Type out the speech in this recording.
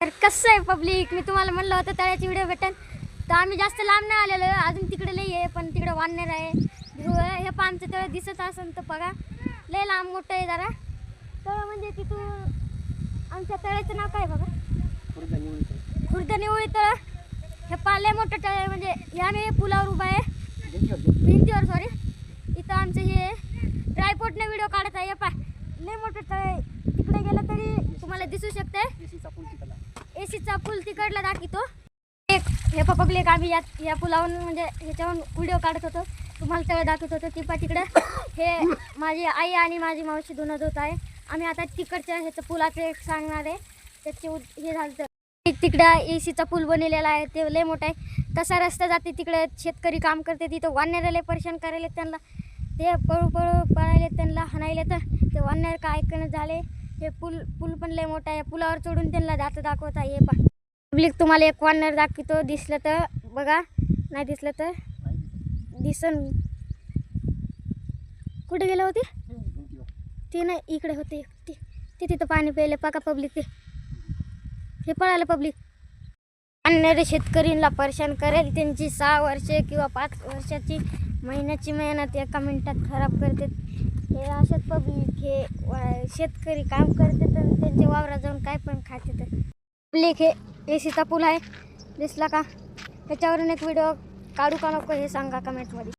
तर कसं आहे पब्लिक, मी तुम्हाला म्हणलं होतं तळ्याची व्हिडिओ भेटेल तर आम्ही जास्त लांब नाही आलेलो, अजून तिकडे लई आहे पण तिकडे वानर आहे. हे पण आमचं तळ दिसत असेल तर बघा, लय लांब मोठं आहे जरा तळ. म्हणजे तिथून आमच्या तळ्याचं नाव काय बघा, खुर्द निवळी तळ. हे लय मोठं तळ आहे, म्हणजे ह्या मी पुलावर उभा आहे, भिंतीवर सॉरी. इथं आमचं हे ट्रायपॉडने व्हिडिओ काढत आहे. लय मोठं तळ आहे, तिकडे गेलं तरी तुम्हाला दिसू शकते. एसीचा पूल तिकडला दाखवतो. हे पब्लिक आम्ही या पुलावरून म्हणजे ह्याच्यावरून व्हिडिओ काढत होतो, तुम्हाला तळ दाखवत होतो. ती तिकडे हे माझी आई आणि माझी मावशी धुणं धुत आहे. आम्ही आता तिकडच्या ह्याचं पुलाचं एक सांगणार आहे, त्याचे हे झालं तर तिकडं एसीचा पूल बनवलेला आहे, ते लय मोठा आहे. तसा रस्ता जाते तिकडे, शेतकरी काम करते तिथं. वानराला परेशान करायला त्यांना, ते पळू पळायले त्यांना हाणायले, तर ते वानर काय ऐकणं झाले. हे पूल पण लय मोठा आहे, पुलावर चढून त्यांना दात दाखवत आहे. हे पब्लिक तुम्हाला एक वानर दाखवतो, दिसलं तर बघा, नाही दिसलं तर दिसन. कुठे गेलं होते ते, नाही इकडे होते ते तिथं पाणी प्यायले पाका पब्लिक. हे पळालं पब्लिक. वानर शेतकरींना परेशान करेल, त्यांची 6 वर्षे किंवा 5 वर्षाची महिन्याची मेहनत एका मिनिटात खराब करते. हे अशात पब्लिक, हे शेतकरी काम करते तर त्यांच्या वावरात जाऊन काय पण खाते. तर पब्लिक हे एसीचा पूल आहे, दिसला का? त्याच्यावरून एक व्हिडिओ काढू का नको हे सांगा कमेंटमध्ये.